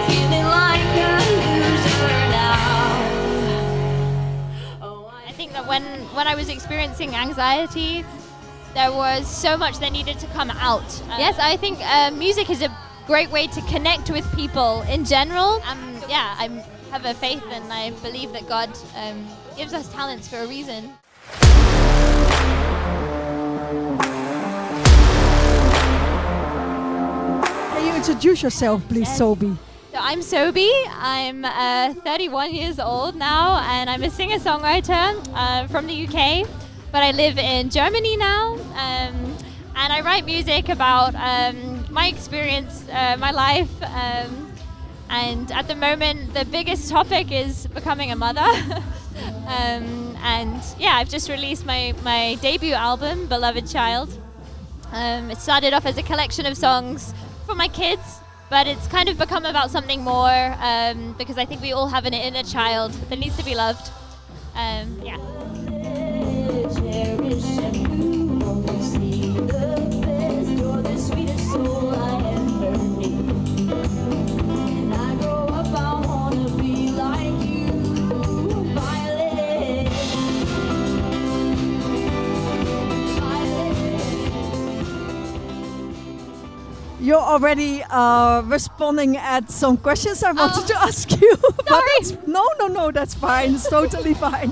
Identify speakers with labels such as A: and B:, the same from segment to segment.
A: feeling like a loser now.
B: I think that when I was experiencing anxiety, there was so much that needed to come out. Yes, I think music is a great way to connect with people in general. I have a faith and I believe that God gives us talents for a reason.
C: Can you introduce yourself, please,
B: Yes.
C: Sobi?
B: So I'm Sobi. I'm 31 years old now, and I'm a singer-songwriter from the UK, but I live in Germany now, and I write music about my experience, my life, and at the moment the biggest topic is becoming a mother. And yeah, I've just released my debut album, Beloved Child. It started off as a collection of songs for my kids, but it's kind of become about something more, because I think we all have an inner child that needs to be loved. Yeah.
A: Cherish and you only see the best. You're the sweetest soul I ever knew. And I grow up, I wanna be like you, Violet.
C: You're already responding at some questions I wanted to ask you. But no, that's fine. It's totally fine.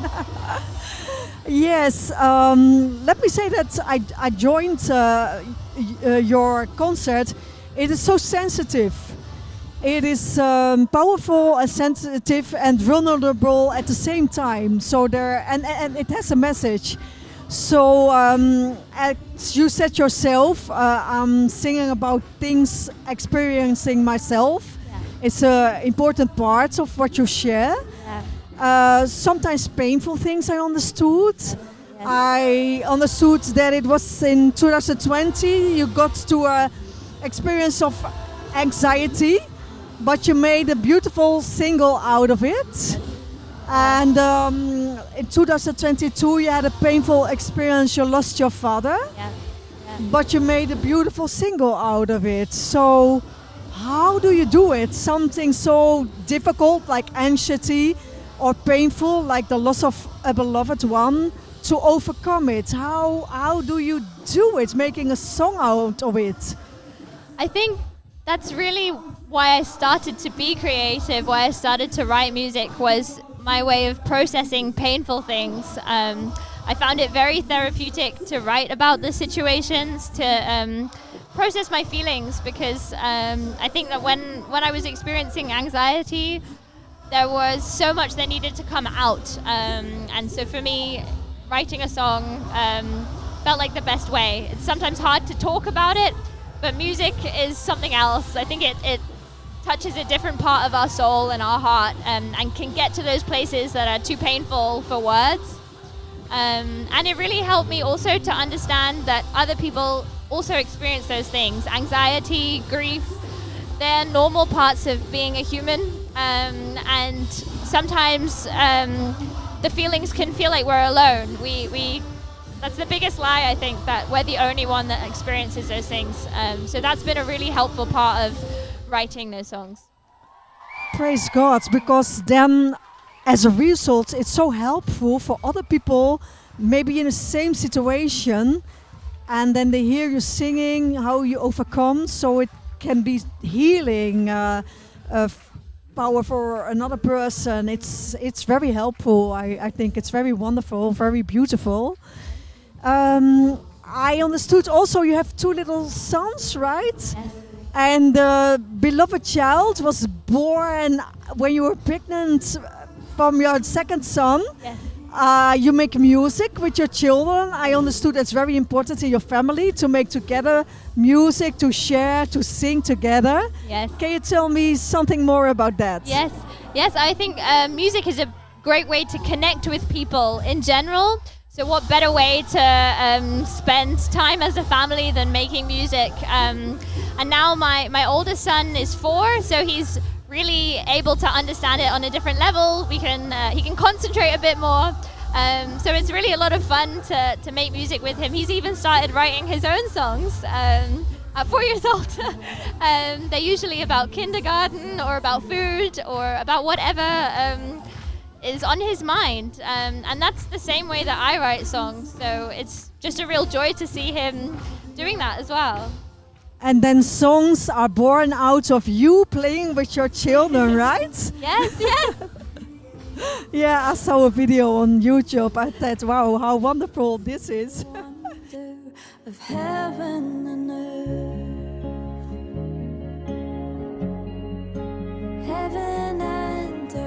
C: Yes, let me say that I joined your concert. It is so sensitive. It is powerful and sensitive and vulnerable at the same time. So and it has a message. So as you said yourself, I'm singing about things experiencing myself.
B: Yeah.
C: It's an important part of what you share.
B: Yeah.
C: Sometimes painful things I understood. Yes. I understood that it was in 2020 you got to an experience of anxiety, but you made a beautiful single out of it. And in 2022 you had a painful experience, you lost your father.
B: Yeah.
C: But you made a beautiful single out of it. So how do you do it? Something so difficult like anxiety or painful like the loss of a beloved one, to overcome it. How do you do it, making a song out of it?
B: I think that's really why I started to be creative, why I started to write music, was my way of processing painful things. I found it very therapeutic to write about the situations, to process my feelings, because I think that when I was experiencing anxiety, there was so much that needed to come out. And so for me, writing a song felt like the best way. It's sometimes hard to talk about it, but music is something else. I think it touches a different part of our soul and our heart, and can get to those places that are too painful for words. And it really helped me also to understand that other people also experience those things. Anxiety, grief, they're normal parts of being a human. And sometimes the feelings can feel like we're alone. That's the biggest lie, I think, that we're the only one that experiences those things. So that's been a really helpful part of writing those songs.
C: Praise God, because then as a result it's so helpful for other people maybe in the same situation, and then they hear you singing how you overcome, so it can be healing power for another person. It's very helpful. I think it's very wonderful, very beautiful. I understood also you have two little sons, right?
B: Yes.
C: And Beloved Child was born when you were pregnant from your second son.
B: Yes.
C: You make music with your children. I understood that's very important in your family to make together music, to share, to sing together.
B: Yes.
C: Can you tell me something more about that?
B: Yes. I think music is a great way to connect with people in general. So what better way to spend time as a family than making music? And now my oldest son is 4, so he's really able to understand it on a different level. He can concentrate a bit more. So it's really a lot of fun to make music with him. He's even started writing his own songs. at 4 years old. They're usually about kindergarten or about food or about whatever is on his mind. And that's the same way that I write songs. So it's just a real joy to see him doing that as well.
C: And then songs are born out of you playing with your children, right?
B: Yes, yes.
C: Yeah, I saw a video on YouTube. I thought, wow, how wonderful this is.
A: Wonder of heaven and earth, heaven and earth.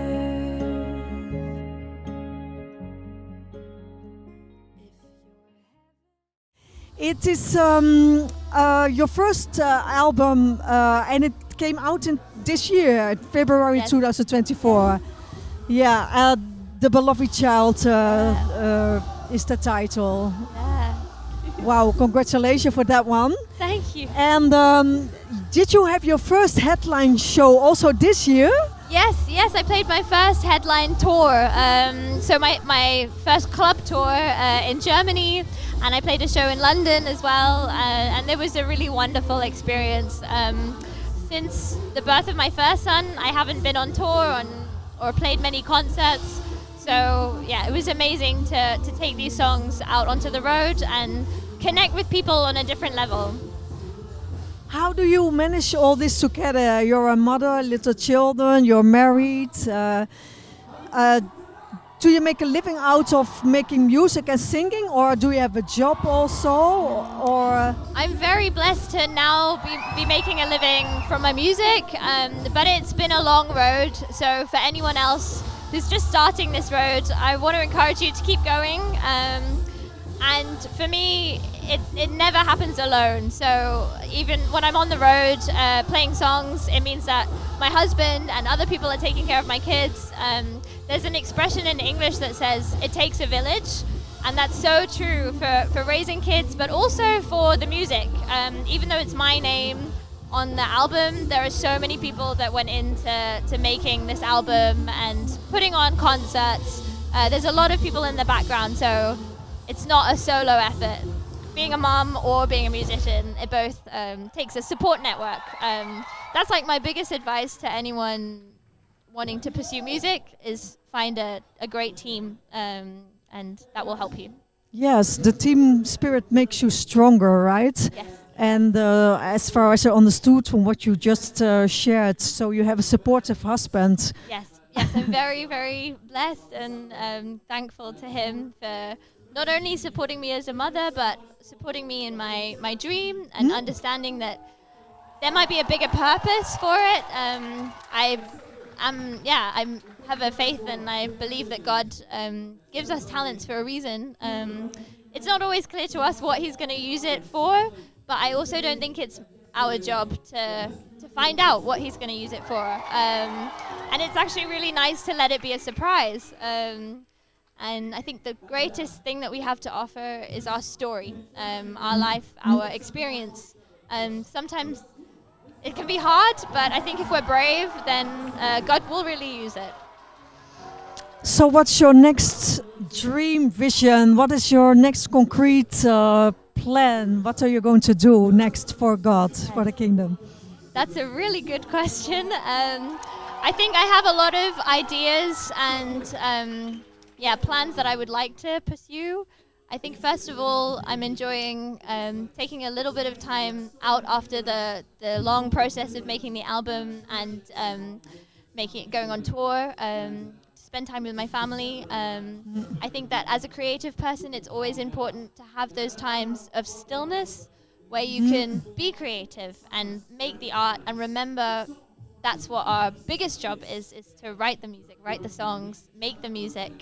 C: It is your first album, and it came out in this year, February
B: Yes.
C: 2024. Yeah, The Beloved Child is the title.
B: Yeah.
C: Wow, congratulations for that one.
B: Thank you.
C: And did you have your first headline show also this year?
B: Yes, yes, I played my first headline tour. So my first club tour in Germany, and I played a show in London as well, and it was a really wonderful experience. Since the birth of my first son, I haven't been on tour or played many concerts. So yeah, it was amazing to take these songs out onto the road and connect with people on a different level.
C: How do you manage all this together? You're a mother, little children, you're married. Do you make a living out of making music and singing, or do you have a job also? Or
B: I'm very blessed to now be making a living from my music, but it's been a long road. So for anyone else who's just starting this road, I want to encourage you to keep going. And for me, it never happens alone. So even when I'm on the road playing songs, it means that my husband and other people are taking care of my kids. There's an expression in English that says, it takes a village. And that's so true for raising kids, but also for the music. Even though it's my name on the album, there are so many people that went into making this album and putting on concerts. There's a lot of people in the background, so it's not a solo effort. Being a mom or being a musician, it both takes a support network. That's like my biggest advice to anyone wanting to pursue music is find a great team, and that will help you.
C: yes, the team spirit makes you stronger, right?
B: Yes.
C: And as far as I understood from what you just shared, so you have a supportive husband.
B: Yes, yes, I'm very, very blessed and thankful to him for not only supporting me as a mother, but supporting me in my dream and understanding that there might be a bigger purpose for it. I have a faith and I believe that God gives us talents for a reason. It's not always clear to us what He's going to use it for, but I also don't think it's our job to find out what He's going to use it for. And it's actually really nice to let it be a surprise. And I think the greatest thing that we have to offer is our story, our life, our experience. Sometimes it can be hard, but I think if we're brave, then God will really use it.
C: So what's your next dream vision? What is your next concrete plan? What are you going to do next for God, for the kingdom?
B: That's a really good question. I think I have a lot of ideas and plans that I would like to pursue. I think first of all, I'm enjoying taking a little bit of time out after the long process of making the album and going on tour, to spend time with my family. I think that as a creative person, it's always important to have those times of stillness where you can be creative and make the art and remember that's what our biggest job is to write the music, write the songs, make the music.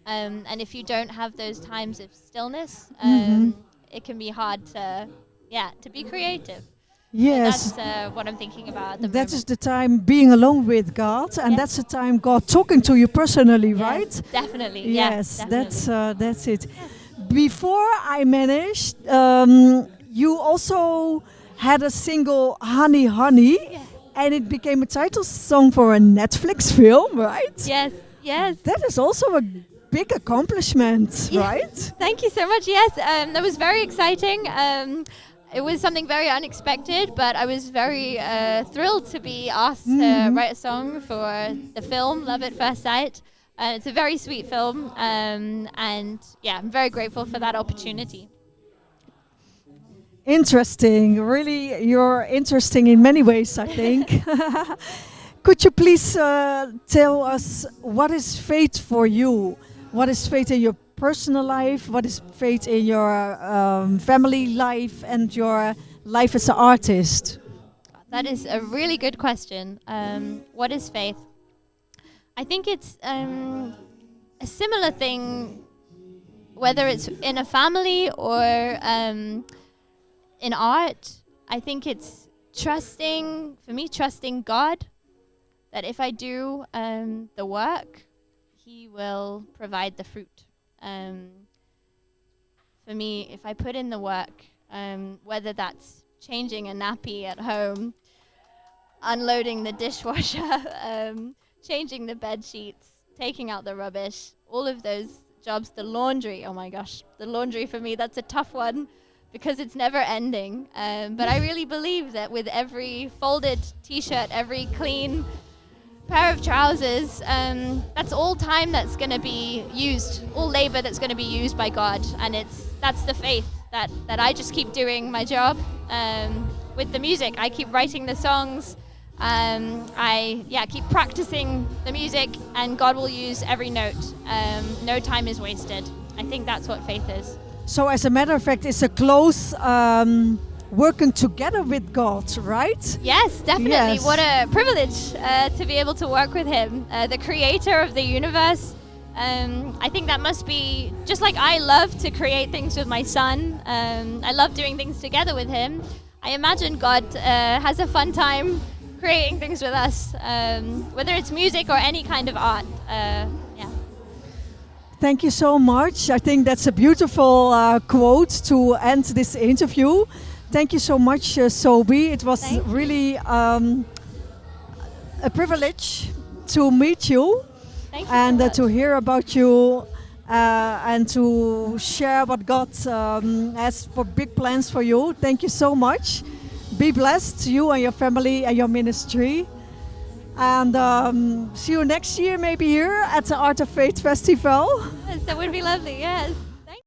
B: And if you don't have those times of stillness, it can be hard to be creative.
C: Yes.
B: So that's what I'm thinking about at the
C: That
B: moment.
C: is the time being alone with God, and
B: Yes.
C: that's the time God talking to you personally,
B: Yes,
C: right?
B: Definitely.
C: Yes,
B: definitely.
C: that's it. Before I managed, you also had a single, Honey Honey, and it became a title song for a Netflix film, right?
B: Yes. Yes.
C: That is also a big accomplishment,
B: Yeah.
C: right?
B: Thank you so much. Yes, that was very exciting. it was something very unexpected, but I was very thrilled to be asked to write a song for the film Love at First Sight. It's a very sweet film, and yeah, I'm very grateful for that opportunity.
C: Interesting. Really, you're interesting in many ways, I think. Could you please tell us what is faith for you? What is faith in your personal life? What is faith in your family life and your life as an artist?
B: That is a really good question. What is faith? I think it's a similar thing, whether it's in a family or in art. I think it's trusting God, that if I do the work, He will provide the fruit. For me, if I put in the work, whether that's changing a nappy at home, unloading the dishwasher, changing the bed sheets, taking out the rubbish, all of those jobs, the laundry, oh my gosh, the laundry for me, that's a tough one because it's never ending. But I really believe that with every folded t-shirt, every clean pair of trousers, that's all time that's going to be used, all labor that's going to be used by God. And that's the faith that I just keep doing my job with the music. I keep writing the songs. I keep practicing the music, and God will use every note. No time is wasted. I think that's what faith is.
C: So as a matter of fact, it's a close working together with God, right?
B: Yes, definitely.
C: Yes.
B: What a privilege to be able to work with Him, the creator of the universe. I think that must be, just like I love to create things with my son, I love doing things together with him. I imagine God has a fun time creating things with us, whether it's music or any kind of art.
C: Thank you so much. I think that's a beautiful quote to end this interview. Thank you so much, Sobi. It was really a privilege to meet you.
B: Thank you
C: and
B: so much.
C: to hear about you and to share what God has for big plans for you. Thank you so much. Be blessed, you and your family and your ministry. And see you next year, maybe here at the Art of Faith Festival.
B: Yes, that would be lovely, yes.